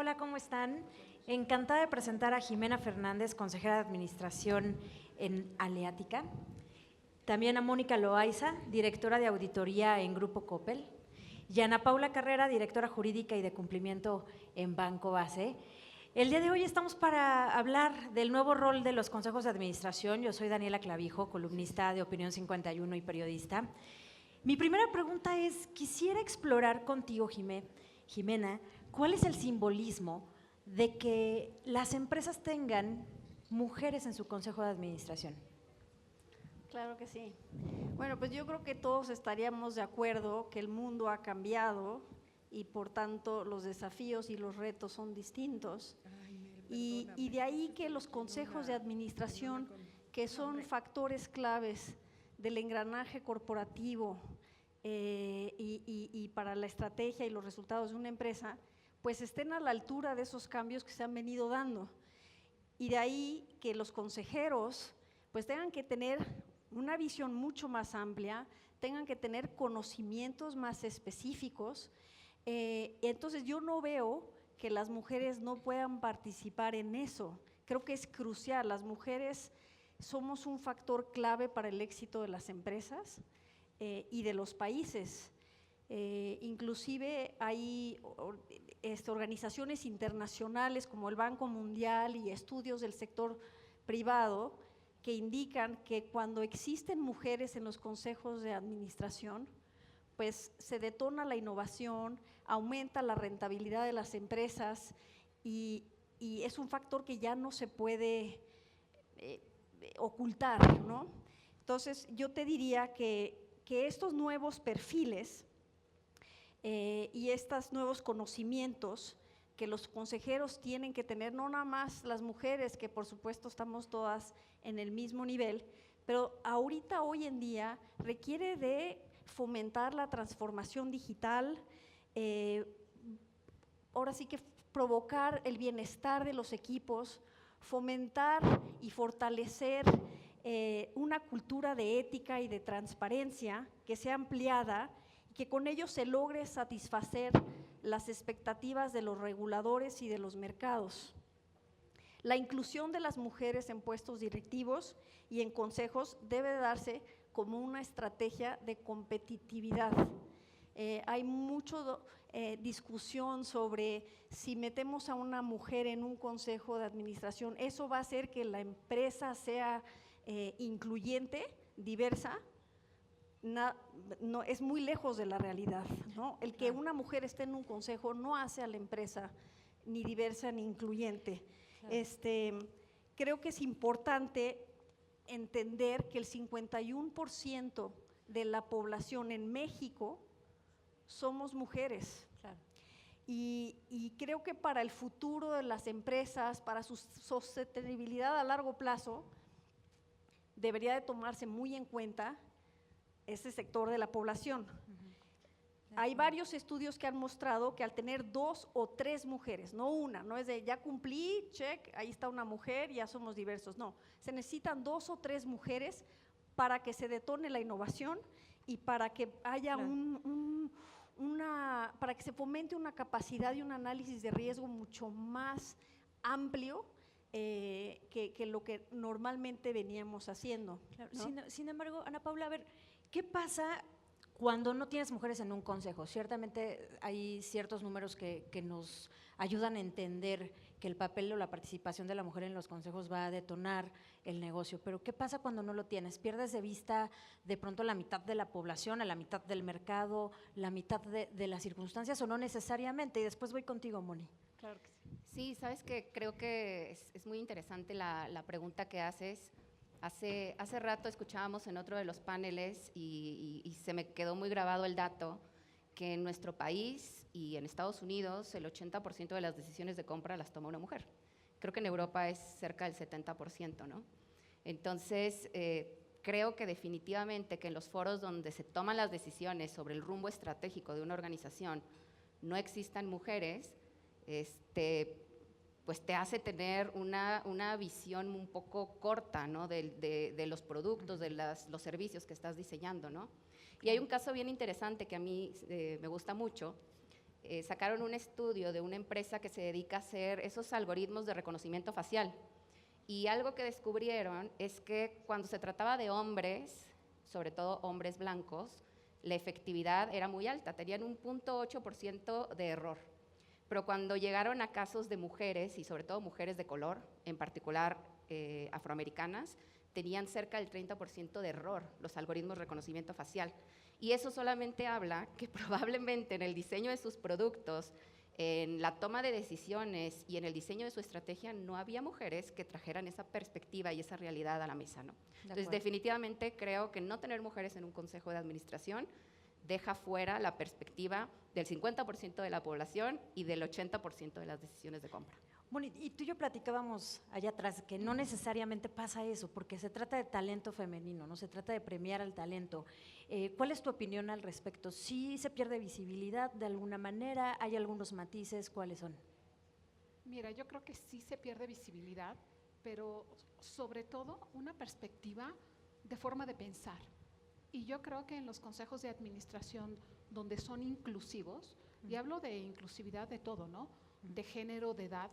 Hola, ¿cómo están? Encantada de presentar a Jimena Fernández, consejera de Administración en Aleática. También a Mónica Loaiza, directora de Auditoría en Grupo Coppel. Y a Ana Paula Carrera, directora jurídica y de cumplimiento en Banco Base. El día de hoy estamos para hablar del nuevo rol de los consejos de administración. Yo soy Daniela Clavijo, columnista de Opinión 51 y periodista. Mi primera pregunta es, quisiera explorar contigo, Jimena, ¿cuál es el simbolismo de que las empresas tengan mujeres en su consejo de administración? Claro que sí. Bueno, pues yo creo que todos estaríamos de acuerdo que el mundo ha cambiado y por tanto los desafíos y los retos son distintos. Y de ahí que los consejos de administración, que son factores claves del engranaje corporativo y para la estrategia y los resultados de una empresa, pues estén a la altura de esos cambios que se han venido dando. Y de ahí que los consejeros pues tengan que tener una visión mucho más amplia, tengan que tener conocimientos más específicos. Entonces yo no veo que las mujeres no puedan participar en eso. Creo que es crucial. Las mujeres somos un factor clave para el éxito de las empresas y de los países. Inclusive hay organizaciones internacionales como el Banco Mundial y estudios del sector privado que indican que cuando existen mujeres en los consejos de administración, pues se detona la innovación, aumenta la rentabilidad de las empresas y es un factor que ya no se puede ocultar, ¿no? Entonces, yo te diría que estos nuevos perfiles y estos nuevos conocimientos que los consejeros tienen que tener, no nada más las mujeres, que por supuesto estamos todas en el mismo nivel, pero ahorita, hoy en día, requiere de fomentar la transformación digital, ahora sí que provocar el bienestar de los equipos, fomentar y fortalecer una cultura de ética y de transparencia que sea ampliada y que con ello se logre satisfacer las expectativas de los reguladores y de los mercados. La inclusión de las mujeres en puestos directivos y en consejos debe darse como una estrategia de competitividad. Hay mucha discusión sobre si metemos a una mujer en un consejo de administración, ¿eso va a hacer que la empresa sea incluyente, diversa? No, es muy lejos de la realidad, ¿no? El que una mujer esté en un consejo no hace a la empresa ni diversa ni incluyente. Claro. Creo que es importante entender que el 51% de la población en México somos mujeres. Claro. Y creo que para el futuro de las empresas, para su sostenibilidad a largo plazo, debería de tomarse muy en cuenta ese sector de la población. Hay varios estudios que han mostrado que al tener 2 o 3 mujeres, no una, no es de ya cumplí, check, ahí está una mujer, ya somos diversos, no, se necesitan 2 o 3 mujeres para que se detone la innovación y para que haya para que se fomente una capacidad y un análisis de riesgo mucho más amplio que lo que normalmente veníamos haciendo. Claro, ¿no? Sin embargo, Ana Paula, a ver, ¿qué pasa cuando no tienes mujeres en un consejo? Ciertamente hay ciertos números que nos ayudan a entender que el papel o la participación de la mujer en los consejos va a detonar el negocio, pero ¿qué pasa cuando no lo tienes? ¿Pierdes de vista de pronto la mitad de la población, a la mitad del mercado, la mitad de las circunstancias o no necesariamente? Y después voy contigo, Moni. Claro que sí. Sí, sabes que creo que es muy interesante la pregunta que haces. Hace rato escuchábamos en otro de los paneles y se me quedó muy grabado el dato que en nuestro país y en Estados Unidos el 80% de las decisiones de compra las toma una mujer. Creo que en Europa es cerca del 70%, ¿no? Entonces, creo que definitivamente que en los foros donde se toman las decisiones sobre el rumbo estratégico de una organización no existan mujeres, pues te hace tener una visión un poco corta, ¿no? de los productos, de los servicios que estás diseñando, ¿no? Y hay un caso bien interesante que a mí me gusta mucho, sacaron un estudio de una empresa que se dedica a hacer esos algoritmos de reconocimiento facial. Y algo que descubrieron es que cuando se trataba de hombres, sobre todo hombres blancos, la efectividad era muy alta, tenían un 0.8% de error. Pero cuando llegaron a casos de mujeres, y sobre todo mujeres de color, en particular afroamericanas, tenían cerca del 30% de error los algoritmos de reconocimiento facial. Y eso solamente habla que probablemente en el diseño de sus productos, en la toma de decisiones y en el diseño de su estrategia no había mujeres que trajeran esa perspectiva y esa realidad a la mesa, ¿no? Entonces, definitivamente creo que no tener mujeres en un consejo de administración deja fuera la perspectiva del 50% de la población y del 80% de las decisiones de compra. Bueno, y tú y yo platicábamos allá atrás que no necesariamente pasa eso, porque se trata de talento femenino, no se trata de premiar al talento. ¿Cuál es tu opinión al respecto? ¿Sí se pierde visibilidad de alguna manera? ¿Hay algunos matices? ¿Cuáles son? Mira, yo creo que sí se pierde visibilidad, pero sobre todo una perspectiva de forma de pensar. Y yo creo que en los consejos de administración donde son inclusivos, y hablo de inclusividad de todo, ¿no? De género, de edad,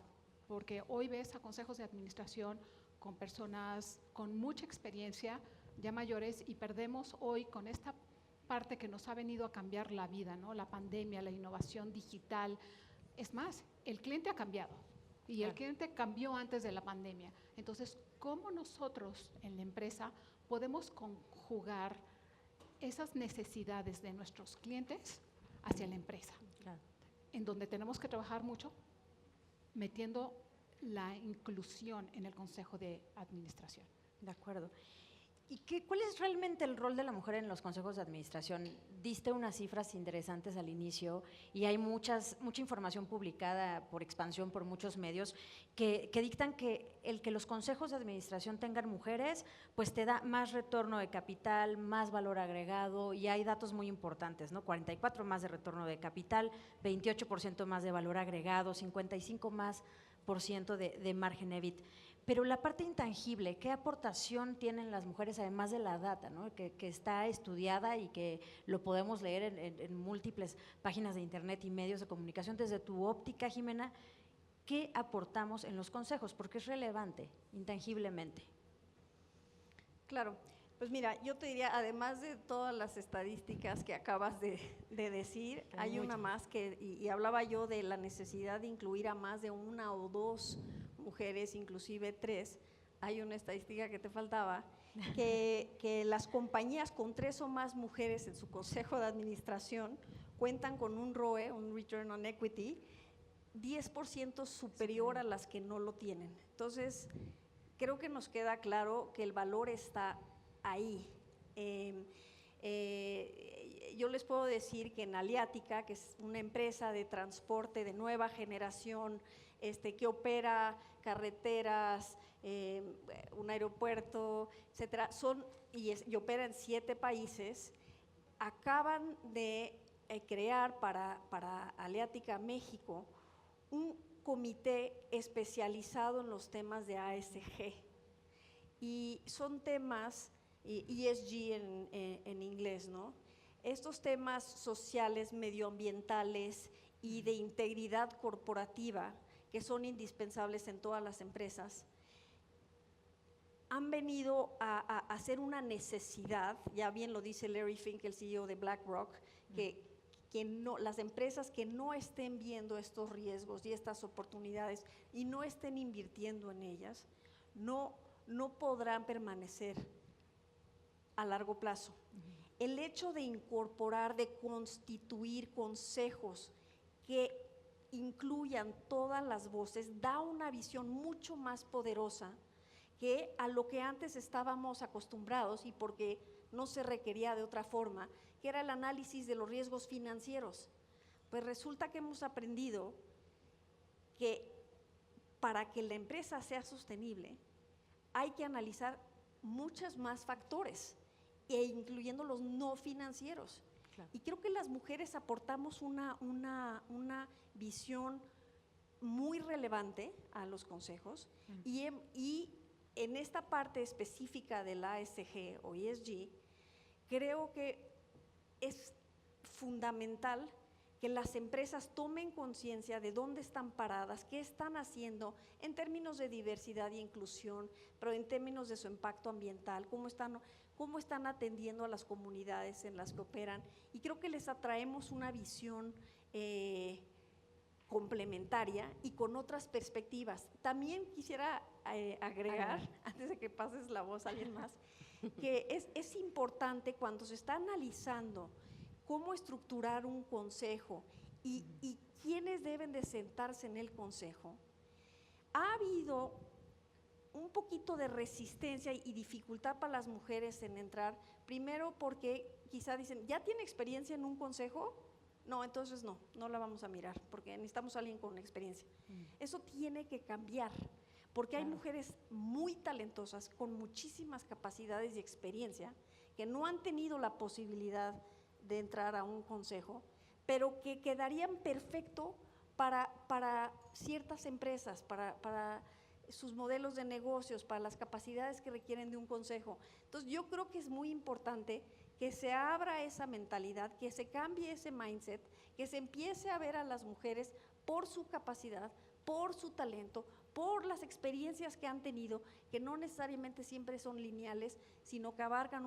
porque hoy ves a consejos de administración con personas con mucha experiencia, ya mayores, y perdemos hoy con esta parte que nos ha venido a cambiar la vida, ¿no? La pandemia, la innovación digital. Es más, el cliente ha cambiado y el cliente cambió antes de la pandemia. Entonces, ¿cómo nosotros en la empresa podemos conjugar esas necesidades de nuestros clientes hacia la empresa? Claro. En donde tenemos que trabajar mucho metiendo la inclusión en el consejo de administración. De acuerdo. ¿Y cuál es realmente el rol de la mujer en los consejos de administración? Diste unas cifras interesantes al inicio y hay mucha información publicada por expansión por muchos medios que dictan que el que los consejos de administración tengan mujeres, pues te da más retorno de capital, más valor agregado, y hay datos muy importantes, ¿no? 44 más de retorno de capital, 28% más de valor agregado, 55 más por ciento de margen EBIT. Pero la parte intangible, ¿qué aportación tienen las mujeres además de la data, ¿no? que está estudiada y que lo podemos leer en múltiples páginas de internet y medios de comunicación? Desde tu óptica, Jimena, ¿qué aportamos en los consejos? Porque es relevante, intangiblemente. Claro, pues mira, yo te diría, además de todas las estadísticas que acabas de decir, hay una más que, y hablaba yo de la necesidad de incluir a más de una o dos mujeres, inclusive 3, hay una estadística que te faltaba, que las compañías con 3 o más mujeres en su consejo de administración cuentan con un ROE, un Return on Equity, 10% superior a las que no lo tienen. Entonces, creo que nos queda claro que el valor está ahí. Yo les puedo decir que en Aliática, que es una empresa de transporte de nueva generación, que opera carreteras, un aeropuerto, etcétera, y opera en 7 países, acaban de crear para Aliática México un comité especializado en los temas de ASG, y son temas ESG en inglés, ¿no? Estos temas sociales, medioambientales y de integridad corporativa, que son indispensables en todas las empresas, han venido a ser una necesidad, ya bien lo dice Larry Fink, el CEO de BlackRock, que las empresas que no estén viendo estos riesgos y estas oportunidades y no estén invirtiendo en ellas, no podrán permanecer a largo plazo. El hecho de incorporar, de constituir consejos que incluyan todas las voces, da una visión mucho más poderosa que a lo que antes estábamos acostumbrados, y porque no se requería de otra forma, que era el análisis de los riesgos financieros. Pues resulta que hemos aprendido que para que la empresa sea sostenible hay que analizar muchos más factores, incluyendo los no financieros. Claro. Y creo que las mujeres aportamos una visión muy relevante a los consejos, y en esta parte específica del ASG o ESG, creo que es fundamental que las empresas tomen conciencia de dónde están paradas, qué están haciendo en términos de diversidad e inclusión, pero en términos de su impacto ambiental, cómo están atendiendo a las comunidades en las que operan. Y creo que les atraemos una visión complementaria y con otras perspectivas. También quisiera agregar, antes de que pases la voz a alguien más, que es importante cuando se está analizando cómo estructurar un consejo y quiénes deben de sentarse en el consejo. Ha habido un poquito de resistencia y dificultad para las mujeres en entrar, primero porque quizá dicen, ¿ya tiene experiencia en un consejo? No, entonces no la vamos a mirar, porque necesitamos a alguien con experiencia. Eso tiene que cambiar, porque hay mujeres muy talentosas, con muchísimas capacidades y experiencia, que no han tenido la posibilidad de entrar a un consejo, pero que quedarían perfecto para ciertas empresas, para sus modelos de negocios, para las capacidades que requieren de un consejo. Entonces, yo creo que es muy importante que se abra esa mentalidad, que se cambie ese mindset, que se empiece a ver a las mujeres por su capacidad, por su talento, por las experiencias que han tenido, que no necesariamente siempre son lineales, sino que abarcan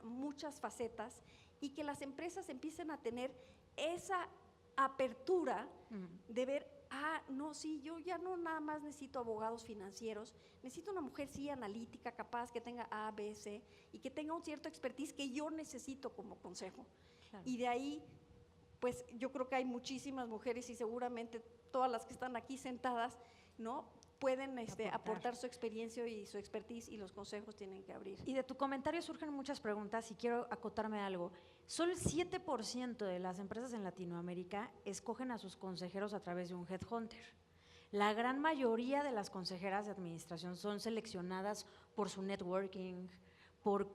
muchas facetas, y que las empresas empiecen a tener esa apertura de ver, no, sí, yo ya no nada más necesito abogados financieros, necesito una mujer sí analítica, capaz, que tenga A, B, C, y que tenga un cierto expertise que yo necesito como consejo. Claro. Y de ahí, pues yo creo que hay muchísimas mujeres y seguramente todas las que están aquí sentadas, ¿no?, pueden aportar su experiencia y su expertise, y los consejos tienen que abrir. Y de tu comentario surgen muchas preguntas y quiero acotarme algo. Solo el 7% de las empresas en Latinoamérica escogen a sus consejeros a través de un headhunter. La gran mayoría de las consejeras de administración son seleccionadas por su networking, por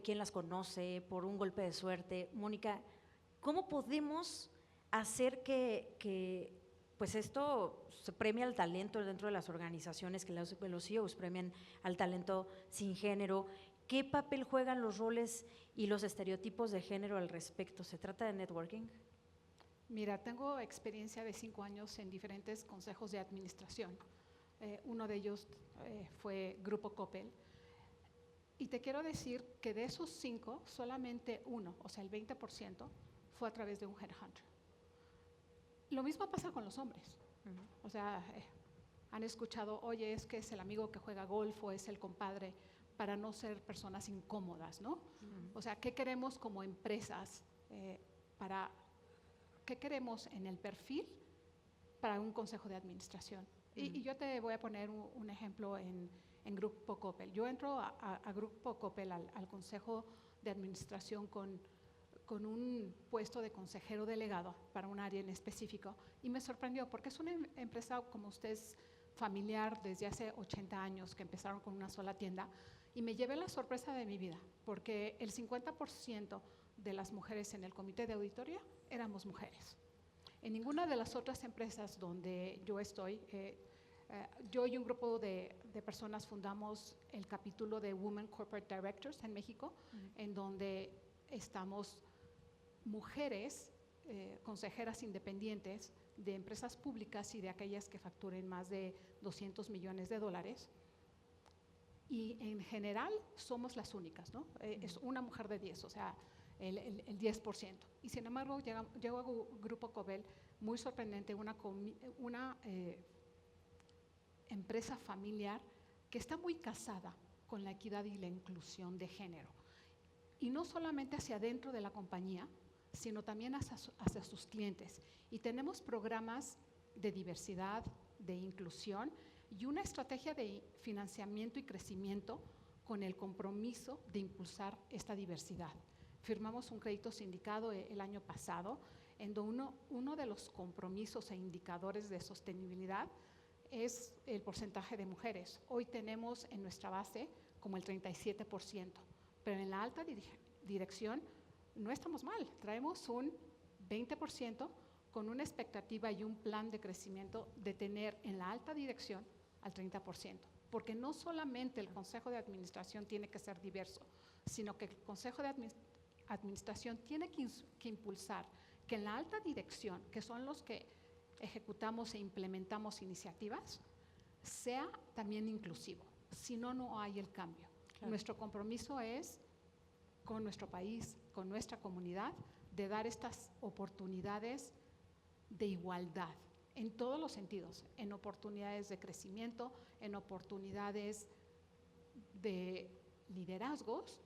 quién las conoce, por un golpe de suerte. Mónica, ¿cómo podemos hacer que pues esto se premia al talento dentro de las organizaciones, que los CEOs premian al talento sin género? ¿Qué papel juegan los roles y los estereotipos de género al respecto? ¿Se trata de networking? Mira, tengo experiencia de 5 años en diferentes consejos de administración. Uno de ellos fue Grupo Coppel. Y te quiero decir que de esos 5, solamente uno, o sea, el 20%, fue a través de un headhunter. Lo mismo pasa con los hombres. O sea, han escuchado, oye, es que es el amigo que juega golf o es el compadre, para no ser personas incómodas, ¿no? O sea, ¿qué queremos como empresas? ¿Qué queremos en el perfil para un consejo de administración? Y yo te voy a poner un ejemplo en Grupo Coppel. Yo entro a Grupo Coppel, al consejo de administración con un puesto de consejero delegado para un área en específico, y me sorprendió porque es una empresa, como ustedes, familiar desde hace 80 años, que empezaron con una sola tienda, y me llevé la sorpresa de mi vida porque el 50% de las mujeres en el comité de auditoría éramos mujeres. En ninguna de las otras empresas donde yo estoy, yo y un grupo de personas fundamos el capítulo de Women Corporate Directors en México, en donde estamos mujeres consejeras independientes de empresas públicas y de aquellas que facturen más de $200 millones. Y en general somos las únicas, ¿no? Es una mujer de 10, o sea, el 10%. Y sin embargo, llegó a Grupo Coppel, muy sorprendente, una empresa familiar que está muy casada con la equidad y la inclusión de género. Y no solamente hacia adentro de la compañía, sino también hacia sus clientes. Y tenemos programas de diversidad, de inclusión y una estrategia de financiamiento y crecimiento con el compromiso de impulsar esta diversidad. Firmamos un crédito sindicado el año pasado, en donde uno de los compromisos e indicadores de sostenibilidad es el porcentaje de mujeres. Hoy tenemos en nuestra base como el 37%, pero en la alta dirección no estamos mal, traemos un 20% con una expectativa y un plan de crecimiento de tener en la alta dirección al 30%, porque no solamente el Consejo de Administración tiene que ser diverso, sino que el Consejo de Administración tiene que impulsar que en la alta dirección, que son los que ejecutamos e implementamos iniciativas, sea también inclusivo. Si no, no hay el cambio. Claro. Nuestro compromiso es con nuestro país, con nuestra comunidad, de dar estas oportunidades de igualdad en todos los sentidos, en oportunidades de crecimiento, en oportunidades de liderazgos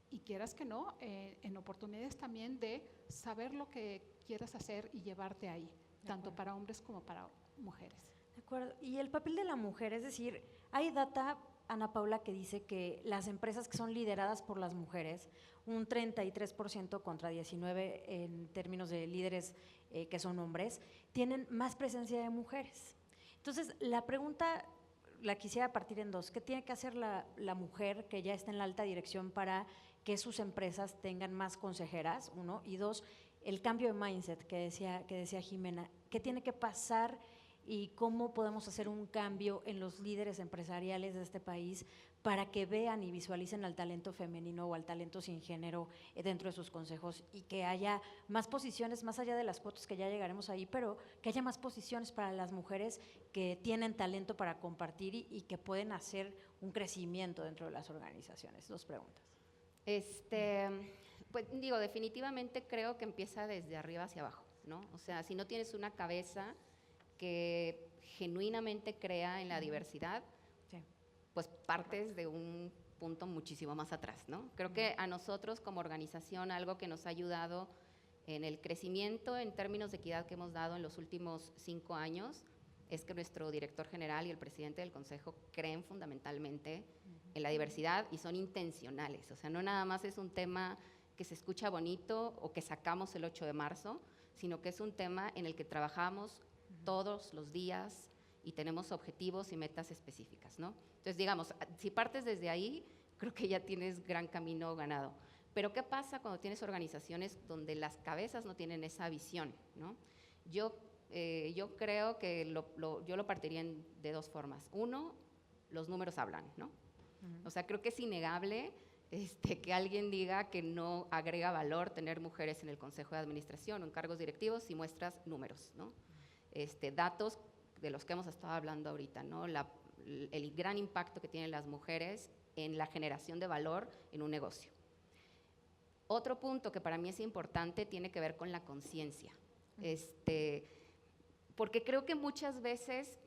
y quieras que no, en oportunidades también de saber lo que quieras hacer y llevarte ahí, tanto para hombres como para mujeres. De acuerdo. Y el papel de la mujer, es decir, hay data, Ana Paula, que dice que las empresas que son lideradas por las mujeres, un 33% contra 19% en términos de líderes que son hombres, tienen más presencia de mujeres. Entonces, la pregunta la quisiera partir en dos. ¿Qué tiene que hacer la mujer que ya está en la alta dirección para que sus empresas tengan más consejeras? Uno. Y dos, el cambio de mindset que decía Jimena. ¿Qué tiene que pasar y cómo podemos hacer un cambio en los líderes empresariales de este país para que vean y visualicen al talento femenino o al talento sin género dentro de sus consejos y que haya más posiciones, más allá de las cuotas que ya llegaremos ahí, pero que haya más posiciones para las mujeres que tienen talento para compartir y que pueden hacer un crecimiento dentro de las organizaciones? Dos preguntas. Pues digo, definitivamente creo que empieza desde arriba hacia abajo, ¿no? O sea, si no tienes una cabeza que genuinamente crea en la diversidad, sí, pues partes de un punto muchísimo más atrás, ¿no? Creo que a nosotros como organización algo que nos ha ayudado en el crecimiento en términos de equidad que hemos dado en los últimos 5 años es que nuestro director general y el presidente del consejo creen fundamentalmente en la diversidad y son intencionales, o sea, no nada más es un tema que se escucha bonito o que sacamos el 8 de marzo, sino que es un tema en el que trabajamos todos los días y tenemos objetivos y metas específicas, ¿no? Entonces, digamos, si partes desde ahí, creo que ya tienes gran camino ganado. Pero, ¿qué pasa cuando tienes organizaciones donde las cabezas no tienen esa visión, ¿no? Yo creo que yo lo partiría de dos formas. Uno, los números hablan, ¿no? O sea, creo que es innegable que alguien diga que no agrega valor tener mujeres en el consejo de administración o en cargos directivos si muestras números, ¿no? Datos de los que hemos estado hablando ahorita, ¿no? El gran impacto que tienen las mujeres en la generación de valor en un negocio. Otro punto que para mí es importante tiene que ver con la conciencia, porque creo que muchas veces,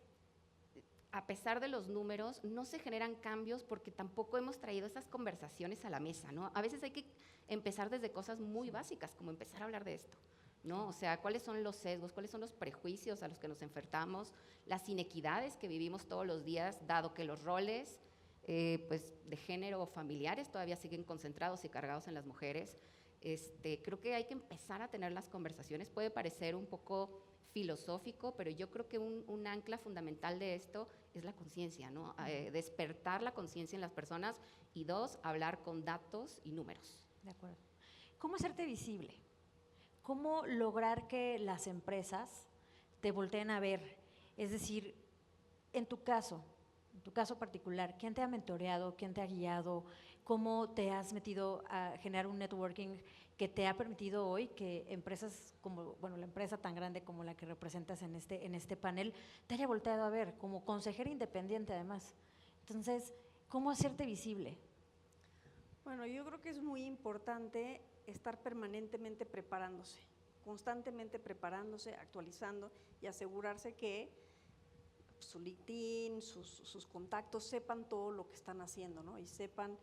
a pesar de los números, no se generan cambios porque tampoco hemos traído esas conversaciones a la mesa, ¿no? A veces hay que empezar desde cosas muy básicas, como empezar a hablar de esto, ¿no? O sea, ¿cuáles son los sesgos, cuáles son los prejuicios a los que nos enfrentamos, las inequidades que vivimos todos los días, dado que los roles pues, de género o familiares todavía siguen concentrados y cargados en las mujeres? Creo que hay que empezar a tener las conversaciones. Puede parecer un poco filosófico, pero yo creo que un ancla fundamental de esto es la conciencia, ¿no? Despertar la conciencia en las personas y dos, hablar con datos y números. De acuerdo. ¿Cómo hacerte visible? ¿Cómo lograr que las empresas te volteen a ver? Es decir, en tu caso particular, ¿quién te ha mentoreado? ¿Quién te ha guiado? ¿Cómo te has metido a generar un networking que te ha permitido hoy que empresas como, bueno, la empresa tan grande como la que representas en este panel, te haya volteado a ver como consejera independiente además? Entonces, ¿cómo hacerte visible? Bueno, yo creo que es muy importante estar permanentemente preparándose, constantemente preparándose, actualizando y asegurarse que su LinkedIn, sus contactos sepan todo lo que están haciendo, ¿no? Y sepan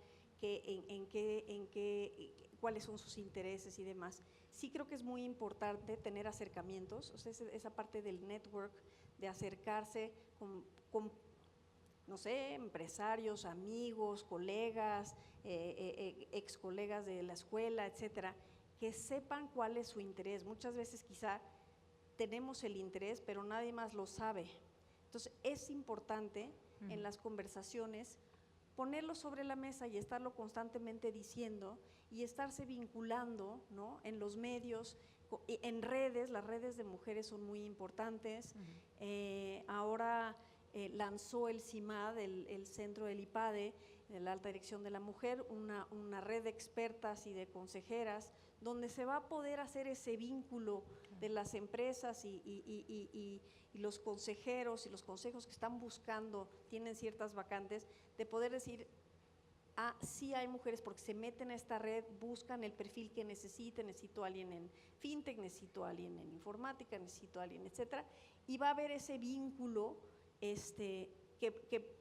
cuáles son sus intereses y demás. Sí creo que es muy importante tener acercamientos, o sea, esa parte del network, de acercarse con no sé, empresarios, amigos, colegas, ex colegas de la escuela, etcétera, que sepan cuál es su interés. Muchas veces quizá tenemos el interés, pero nadie más lo sabe. Entonces, es importante en las conversaciones ponerlo sobre la mesa y estarlo constantemente diciendo y estarse vinculando, ¿no? En los medios, en redes. Las redes de mujeres son muy importantes. Ahora lanzó el CIMAD, el centro del IPADE, de la Alta Dirección de la Mujer, una red de expertas y de consejeras donde se va a poder hacer ese vínculo de las empresas y los consejeros y los consejos que están buscando, tienen ciertas vacantes, de poder decir, sí hay mujeres porque se meten a esta red, buscan el perfil que necesito a alguien en fintech, necesito a alguien en informática, necesito a alguien, etcétera, y va a haber ese vínculo que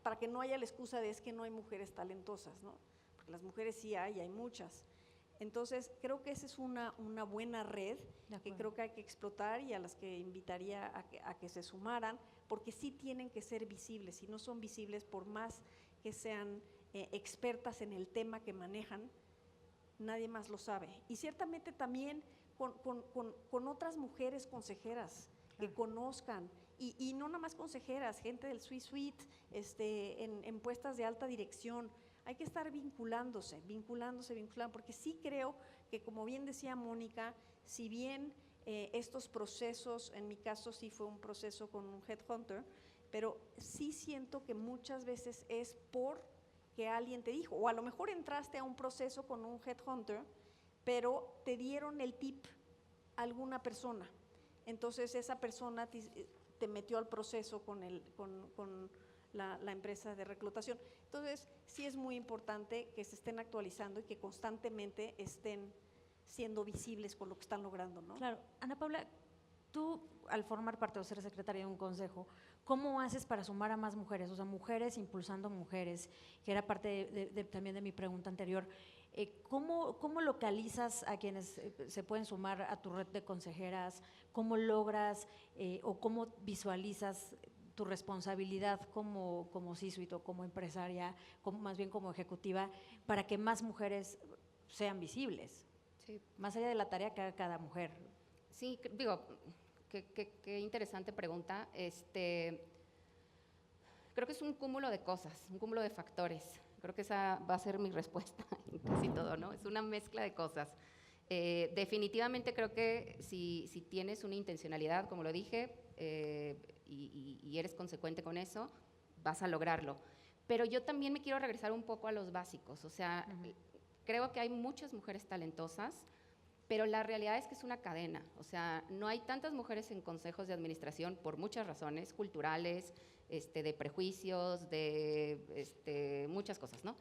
para que no haya la excusa de es que no hay mujeres talentosas, ¿no? Porque las mujeres sí hay muchas. Entonces, creo que esa es una buena red que creo que hay que explotar y a las que invitaría a que se sumaran, porque sí tienen que ser visibles. Si no son visibles, por más que sean expertas en el tema que manejan, nadie más lo sabe. Y ciertamente también con otras mujeres consejeras que conozcan, y no nada más consejeras, gente del C-suite, en puestas de alta dirección. Hay que estar vinculándose, porque sí creo que, como bien decía Mónica, si bien estos procesos, en mi caso sí fue un proceso con un headhunter, pero sí siento que muchas veces es porque alguien te dijo, o a lo mejor entraste a un proceso con un headhunter, pero te dieron el tip a alguna persona, entonces esa persona te metió al proceso con la empresa de reclutación. Entonces, sí es muy importante que se estén actualizando y que constantemente estén siendo visibles con lo que están logrando, ¿no? Claro. Ana Paula, tú, al formar parte o ser secretaria de un consejo, ¿cómo haces para sumar a más mujeres? O sea, mujeres impulsando mujeres, que era parte también de mi pregunta anterior. ¿Cómo localizas a quienes se pueden sumar a tu red de consejeras? ¿Cómo logras o cómo visualizas tu responsabilidad como C-suite o como empresaria, más bien como ejecutiva, para que más mujeres sean visibles? Sí. Más allá de la tarea que haga cada mujer. Sí, digo, qué interesante pregunta. Creo que es un cúmulo de cosas, un cúmulo de factores. Creo que esa va a ser mi respuesta en casi todo, ¿no? Es una mezcla de cosas. Definitivamente creo que si tienes una intencionalidad, como lo dije, y eres consecuente con eso, vas a lograrlo. Pero yo también me quiero regresar un poco a los básicos. O sea, creo que hay muchas mujeres talentosas, pero la realidad es que es una cadena. O sea, no hay tantas mujeres en consejos de administración por muchas razones, culturales, de prejuicios, de muchas cosas, ¿no?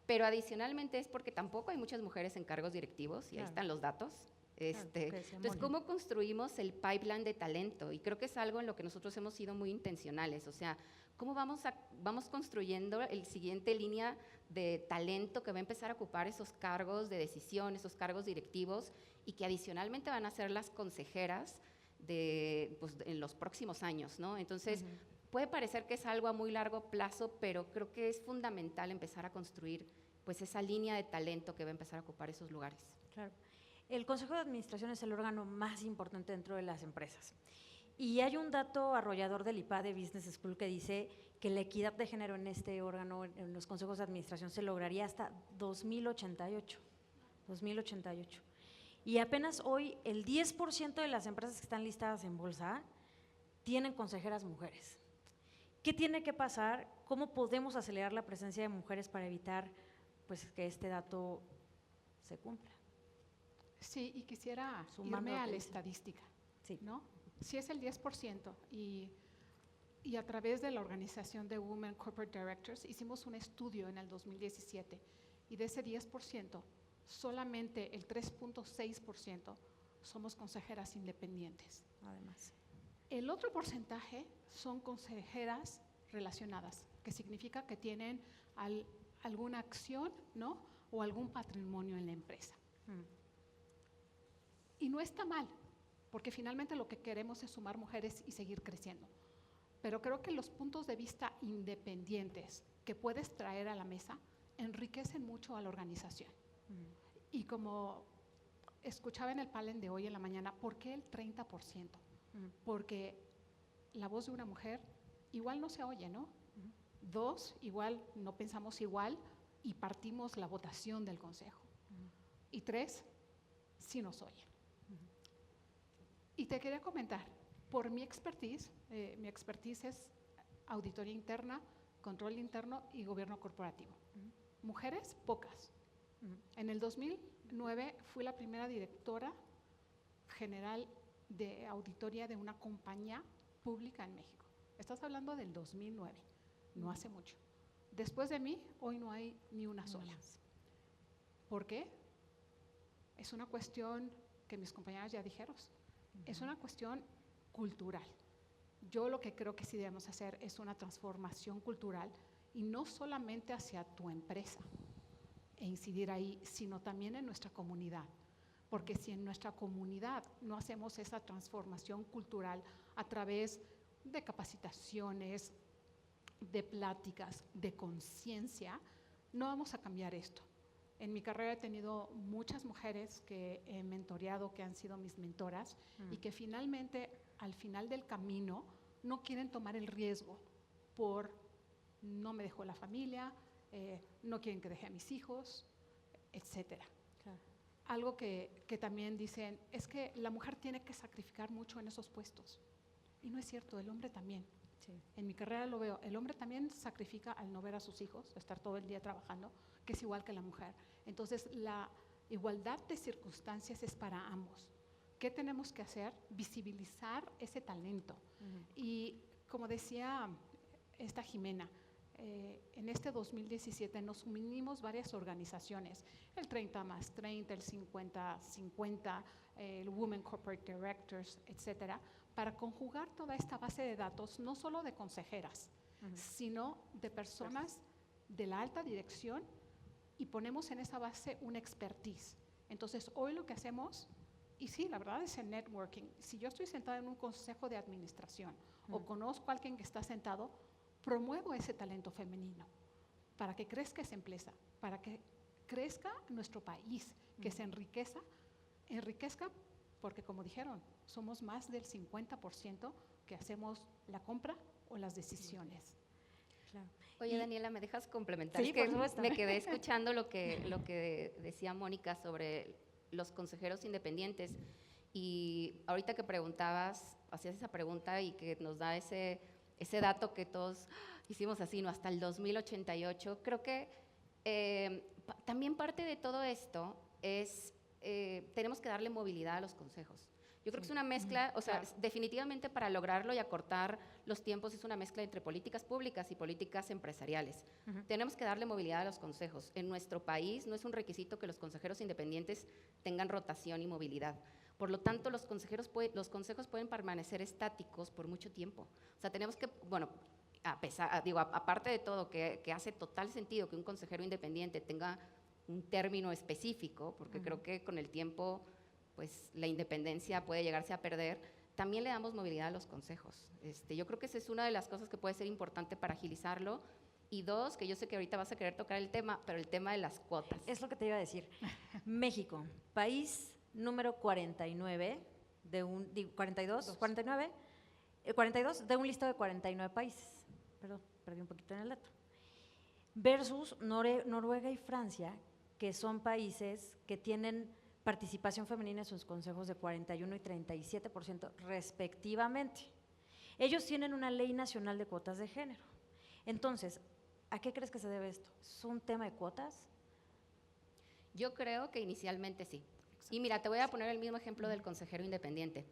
Pero adicionalmente es porque tampoco hay muchas mujeres en cargos directivos, y ahí están los datos. Entonces, ¿cómo construimos el pipeline de talento? Y creo que es algo en lo que nosotros hemos sido muy intencionales. O sea, ¿cómo vamos construyendo el siguiente línea de talento que va a empezar a ocupar esos cargos de decisión, esos cargos directivos, y que adicionalmente van a ser las consejeras en los próximos años, ¿no? Entonces, puede parecer que es algo a muy largo plazo, pero creo que es fundamental empezar a construir pues esa línea de talento que va a empezar a ocupar esos lugares. Claro. El Consejo de Administración es el órgano más importante dentro de las empresas. Y hay un dato arrollador del IPADE Business School que dice que la equidad de género en este órgano, en los consejos de administración, se lograría hasta 2088. Y apenas hoy el 10% de las empresas que están listadas en bolsa tienen consejeras mujeres. ¿Qué tiene que pasar? ¿Cómo podemos acelerar la presencia de mujeres para evitar pues, que este dato se cumpla? Sí, y quisiera Sumando irme lo a que la dice. estadística, Sí. ¿no? Si es el 10% y a través de la organización de Women Corporate Directors hicimos un estudio en el 2017 y de ese 10%, solamente el 3.6% somos consejeras independientes. Además. El otro porcentaje son consejeras relacionadas, que significa que tienen alguna acción, ¿no? O algún patrimonio en la empresa. Y no está mal, porque finalmente lo que queremos es sumar mujeres y seguir creciendo. Pero creo que los puntos de vista independientes que puedes traer a la mesa enriquecen mucho a la organización. Y como escuchaba en el panel de hoy en la mañana, ¿por qué el 30%? Porque la voz de una mujer igual no se oye, ¿no? Dos, igual no pensamos igual y partimos la votación del consejo. Y tres, sí nos oyen. Y te quería comentar, por mi expertise es auditoría interna, control interno y gobierno corporativo. Mujeres, pocas. En el 2009 fui la primera directora general de auditoría de una compañía pública en México. Estás hablando del 2009, no hace mucho. Después de mí, hoy no hay ni una sola. ¿Por qué? Es una cuestión que mis compañeras ya dijeron, es una cuestión cultural. Yo lo que creo que sí debemos hacer es una transformación cultural y no solamente hacia tu empresa e incidir ahí, sino también en nuestra comunidad. Porque si en nuestra comunidad no hacemos esa transformación cultural a través de capacitaciones, de pláticas, de conciencia, no vamos a cambiar esto. En mi carrera he tenido muchas mujeres que he mentoreado, que han sido mis mentoras y que finalmente, al final del camino, no quieren tomar el riesgo por no me dejó la familia, no quieren que deje a mis hijos, etcétera. Claro. Algo que también dicen es que la mujer tiene que sacrificar mucho en esos puestos. Y no es cierto, el hombre también. Sí. En mi carrera lo veo, el hombre también sacrifica al no ver a sus hijos, estar todo el día trabajando, que es igual que la mujer. Entonces, la igualdad de circunstancias es para ambos. ¿Qué tenemos que hacer? Visibilizar ese talento. Y como decía esta Jimena, en este 2017 nos unimos varias organizaciones, el 30+30, el 50+50, el Women Corporate Directors, etcétera, para conjugar toda esta base de datos, no solo de consejeras, sino de personas de la alta dirección, y ponemos en esa base una expertise. Entonces, hoy lo que hacemos, y sí, la verdad es el networking. Si yo estoy sentada en un consejo de administración o conozco a alguien que está sentado, promuevo ese talento femenino para que crezca esa empresa, para que crezca nuestro país, que se enriquezca, porque como dijeron, somos más del 50% que hacemos la compra o las decisiones. Claro. Oye, Daniela, ¿me dejas complementar? Sí, Es que por supuesto. me quedé escuchando lo que decía Mónica sobre los consejeros independientes, y ahorita que preguntabas, hacías esa pregunta y que nos da ese dato que todos hicimos así, ¿no? Hasta el 2088, creo que también parte de todo esto es, tenemos que darle movilidad a los consejos. Yo creo que es una mezcla, o sea, Claro. definitivamente para lograrlo y acortar los tiempos es una mezcla entre políticas públicas y políticas empresariales. Tenemos que darle movilidad a los consejos. En nuestro país no es un requisito que los consejeros independientes tengan rotación y movilidad. Por lo tanto, los consejos pueden permanecer estáticos por mucho tiempo. O sea, tenemos que, bueno, aparte de todo, que hace total sentido que un consejero independiente tenga un término específico, porque creo que con el tiempo pues la independencia puede llegarse a perder, también le damos movilidad a los consejos. Yo creo que esa es una de las cosas que puede ser importante para agilizarlo. Y dos, que yo sé que ahorita vas a querer tocar el tema, pero el tema de las cuotas. Es lo que te iba a decir. México, país número 49 de un 42 de un listado de 49 países. Perdón, perdí un poquito en el dato. Versus Noruega y Francia, que son países que tienen participación femenina en sus consejos de 41 y 37% respectivamente. Ellos tienen una ley nacional de cuotas de género. Entonces, ¿a qué crees que se debe esto? ¿Es un tema de cuotas? Yo creo que inicialmente sí. Y mira, te voy a poner el mismo ejemplo del consejero independiente.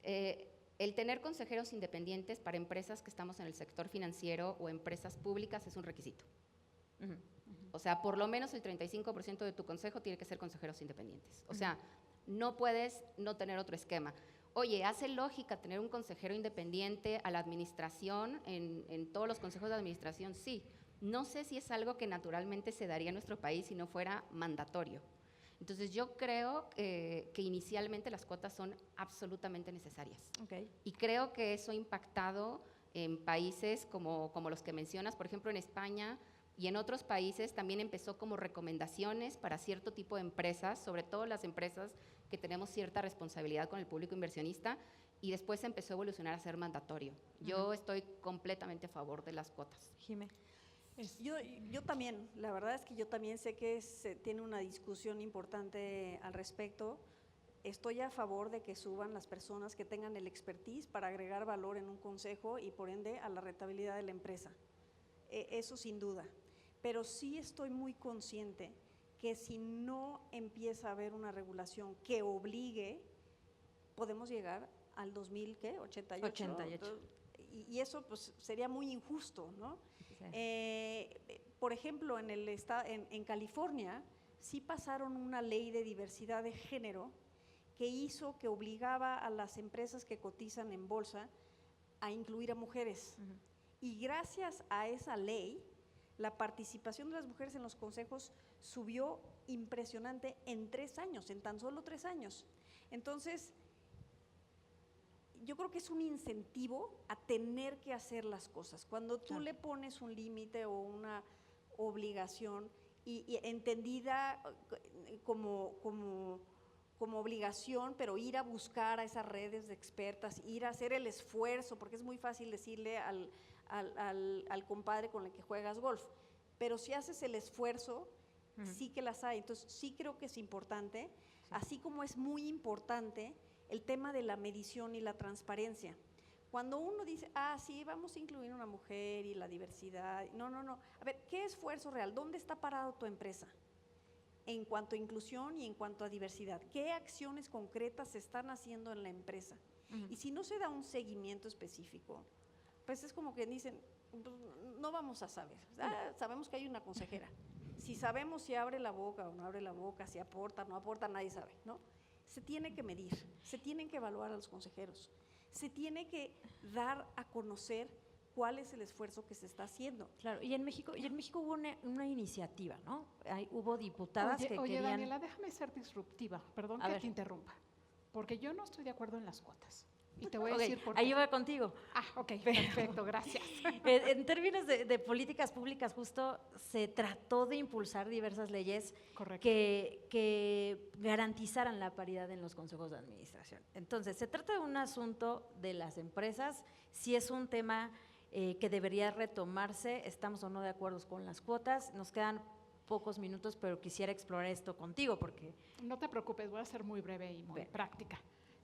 El tener consejeros independientes para empresas que estamos en el sector financiero o empresas públicas es un requisito. O sea, por lo menos el 35% de tu consejo tiene que ser consejeros independientes. O sea, no puedes no tener otro esquema. Oye, ¿hace lógica tener un consejero independiente a la administración en todos los consejos de administración? Sí. No sé si es algo que naturalmente se daría en nuestro país si no fuera mandatorio. Entonces, yo creo que inicialmente las cuotas son absolutamente necesarias. Okay. Y creo que eso ha impactado en países como los que mencionas, por ejemplo, en España y en otros países también empezó como recomendaciones para cierto tipo de empresas, sobre todo las empresas que tenemos cierta responsabilidad con el público inversionista, y después se empezó a evolucionar a ser mandatorio. Yo estoy completamente a favor de las cuotas. Jimé. Yo también, la verdad es que yo también sé que se tiene una discusión importante al respecto. Estoy a favor de que suban las personas que tengan el expertise para agregar valor en un consejo y por ende a la rentabilidad de la empresa. Eso sin duda. Pero sí estoy muy consciente que si no empieza a haber una regulación que obligue, podemos llegar al 2000, ¿qué? 88. 88. Entonces, y eso pues sería muy injusto, ¿no? Sí. Por ejemplo, en California sí pasaron una ley de diversidad de género que hizo que obligaba a las empresas que cotizan en bolsa a incluir a mujeres. Ujú. Y gracias a esa ley, la participación de las mujeres en los consejos subió impresionante en 3 años, en tan solo 3 años. Entonces, yo creo que es un incentivo a tener que hacer las cosas. Cuando tú Claro. le pones un límite o una obligación y entendida como obligación, pero ir a buscar a esas redes de expertas, ir a hacer el esfuerzo, porque es muy fácil decirle al compadre con el que juegas golf, pero si haces el esfuerzo, sí que las hay. Entonces, sí creo que es importante, así como es muy importante el tema de la medición y la transparencia. Cuando uno dice, sí, vamos a incluir una mujer y la diversidad, no. A ver, ¿qué esfuerzo real? ¿Dónde está parado tu empresa en cuanto a inclusión y en cuanto a diversidad? ¿Qué acciones concretas se están haciendo en la empresa? Ujú. Y si no se da un seguimiento específico, pues es como que dicen, no vamos a saber. Sabemos que hay una consejera. Si sabemos si abre la boca o no abre la boca, si aporta o no aporta, nadie sabe, ¿no? Se tiene que medir, se tienen que evaluar a los consejeros, se tiene que dar a conocer cuál es el esfuerzo que se está haciendo. Claro, y en México hubo una iniciativa, ¿no? Hubo diputadas que Oye, querían… Daniela, déjame ser disruptiva, perdón A que ver. te interrumpa, porque yo no estoy de acuerdo en las cuotas. Y te voy a Ok, decir por qué. ahí va contigo. Ok, perfecto, gracias. En términos de políticas públicas, justo se trató de impulsar diversas leyes Correcto. que garantizaran la paridad en los consejos de administración. Entonces, se trata de un asunto de las empresas, si es un tema que debería retomarse, estamos o no de acuerdo con las cuotas, nos quedan pocos minutos, pero quisiera explorar esto contigo porque… No te preocupes, voy a ser muy breve y muy Bien. práctica.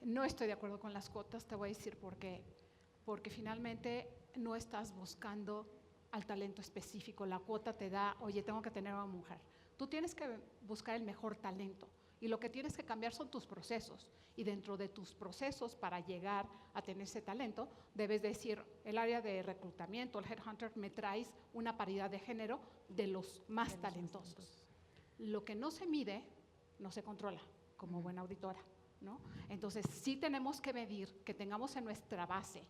No estoy de acuerdo con las cuotas, te voy a decir por qué. Porque finalmente no estás buscando al talento específico. La cuota te da, oye, tengo que tener a una mujer. Tú tienes que buscar el mejor talento y lo que tienes que cambiar son tus procesos. Y dentro de tus procesos para llegar a tener ese talento, debes decir, el área de reclutamiento, el headhunter, me traes una paridad de género de los más talentosos. Lo que no se mide, no se controla, como buena auditora, ¿no? Entonces, sí tenemos que medir, que tengamos en nuestra base,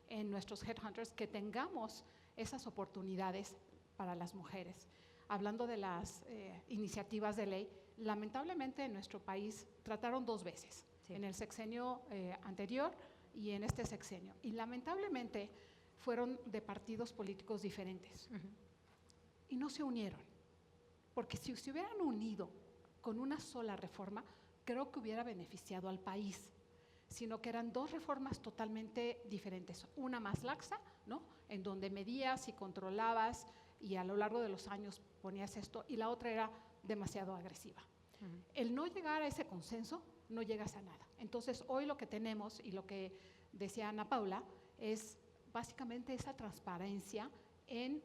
en nuestros headhunters, que tengamos esas oportunidades para las mujeres. Hablando de las iniciativas de ley, lamentablemente en nuestro país trataron 2 veces, Sí. en el sexenio anterior y en este sexenio. Y lamentablemente fueron de partidos políticos diferentes y no se unieron. Porque si se hubieran unido con una sola reforma, creo que hubiera beneficiado al país, sino que eran 2 reformas totalmente diferentes. Una más laxa, ¿no? En donde medías y controlabas y a lo largo de los años ponías esto, y la otra era demasiado agresiva. El no llegar a ese consenso, no llegas a nada. Entonces, hoy lo que tenemos, y lo que decía Ana Paula, es básicamente esa transparencia en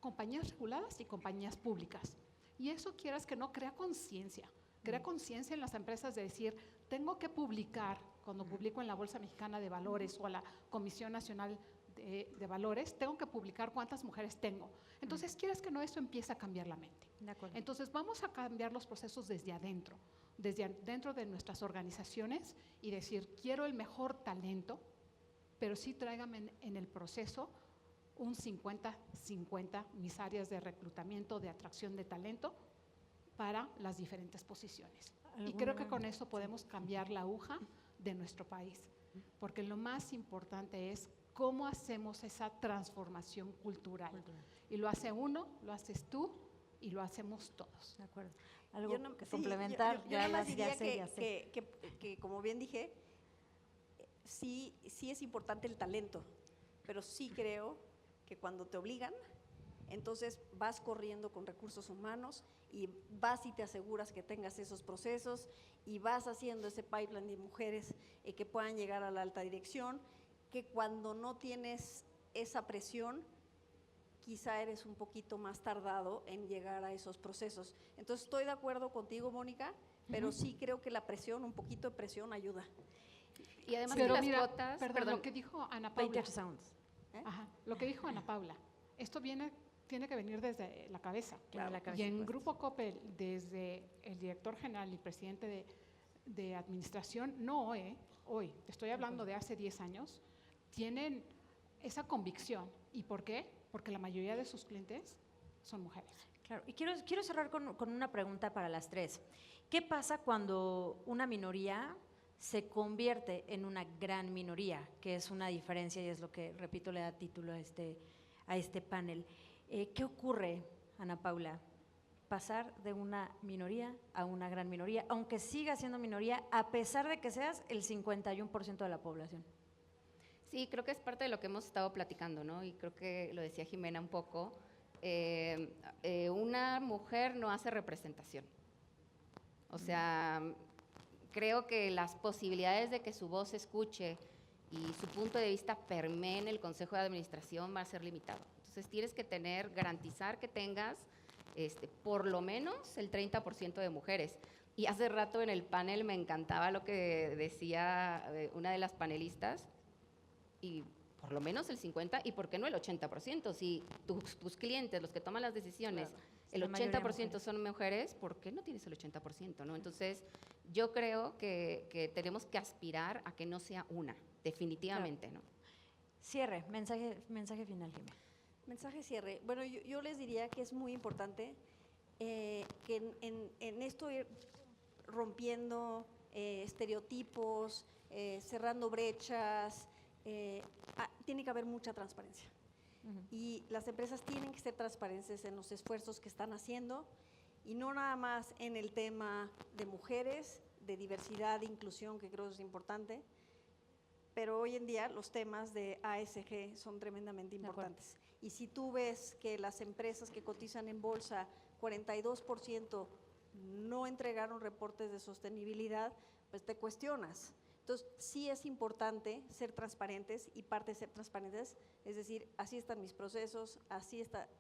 compañías reguladas y compañías públicas. Y eso, quieras que no, crea conciencia en las empresas de decir, tengo que publicar, cuando publico en la Bolsa Mexicana de Valores o a la Comisión Nacional de Valores, tengo que publicar cuántas mujeres tengo. Entonces, quieras que no, eso empieza a cambiar la mente. De acuerdo. Entonces, vamos a cambiar los procesos desde adentro de nuestras organizaciones y decir, quiero el mejor talento, pero sí tráigame en el proceso un 50-50 mis áreas de reclutamiento, de atracción de talento para las diferentes posiciones. Y creo que con eso podemos cambiar la aguja de nuestro país, porque lo más importante es cómo hacemos esa transformación cultural. Y lo hace uno, lo haces tú y lo hacemos todos. De acuerdo. Algo Yo no- que sí, complementar, yo ya nada más las diría ya sé, ya sé. que, como bien dije, sí es importante el talento, pero sí creo que cuando te obligan, entonces vas corriendo con recursos humanos y vas y te aseguras que tengas esos procesos y vas haciendo ese pipeline de mujeres que puedan llegar a la alta dirección, que cuando no tienes esa presión, quizá eres un poquito más tardado en llegar a esos procesos. Entonces, estoy de acuerdo contigo, Mónica, pero sí creo que la presión, un poquito de presión ayuda. Y además Pero que las mira, cuotas, perdón, lo que dijo Ana 20 Paula. segundos. Ajá, lo que dijo Ana Paula. Esto tiene que venir desde la cabeza. Claro, la cabeza, Y en por Grupo Coppel, desde el director general y presidente de administración, no hoy, te estoy hablando de hace 10 años, tienen esa convicción. ¿Y por qué? Porque la mayoría de sus clientes son mujeres. Claro, y quiero cerrar con una pregunta para las tres. ¿Qué pasa cuando una minoría se convierte en una gran minoría? Que es una diferencia y es lo que, repito, le da título a este panel. ¿Qué ocurre, Ana Paula? Pasar de una minoría a una gran minoría, aunque siga siendo minoría, a pesar de que seas el 51% de la población. sí, creo que es parte de lo que hemos estado platicando, ¿no? Y creo que lo decía Jimena un poco. Una mujer no hace representación. O sea, creo que las posibilidades de que su voz se escuche y su punto de vista permee en el Consejo de Administración va a ser limitado. Entonces, tienes que garantizar que tengas por lo menos el 30% de mujeres. Y hace rato en el panel me encantaba lo que decía una de las panelistas, y por lo menos el 50%, y por qué no el 80%, si tus clientes, los que toman las decisiones, Claro, el la mayoría 80% son mujeres, ¿por qué no tienes el 80%? ¿No? Entonces, yo creo que tenemos que aspirar a que no sea una, definitivamente, ¿no? Cierre, mensaje final, Jimena. Mensaje cierre. Bueno, yo les diría que es muy importante que en esto ir rompiendo estereotipos, cerrando brechas, tiene que haber mucha transparencia. Y las empresas tienen que ser transparentes en los esfuerzos que están haciendo y no nada más en el tema de mujeres, de diversidad, de inclusión, que creo que es importante, pero hoy en día los temas de ASG son tremendamente importantes. Y si tú ves que las empresas que cotizan en bolsa, 42% no entregaron reportes de sostenibilidad, pues te cuestionas. Entonces, sí es importante ser transparentes, y parte de ser transparentes es decir, así están mis procesos,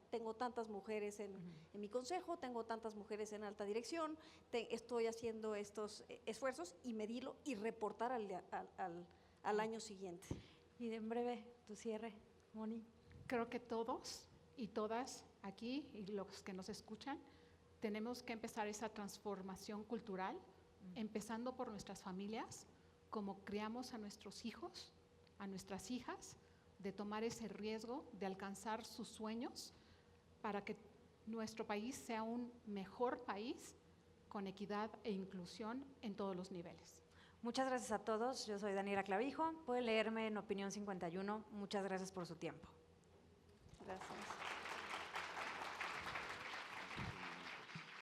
tengo tantas mujeres en mi consejo, tengo tantas mujeres en alta dirección, estoy haciendo estos esfuerzos, y medirlo y reportar al año siguiente. Y en breve, tu cierre, Moni. Creo que todos y todas aquí, y los que nos escuchan, tenemos que empezar esa transformación cultural, empezando por nuestras familias, como criamos a nuestros hijos, a nuestras hijas, de tomar ese riesgo, de alcanzar sus sueños, para que nuestro país sea un mejor país con equidad e inclusión en todos los niveles. Muchas gracias a todos. Yo soy Daniela Clavijo. Pueden leerme en Opinión 51. Muchas gracias por su tiempo. Gracias.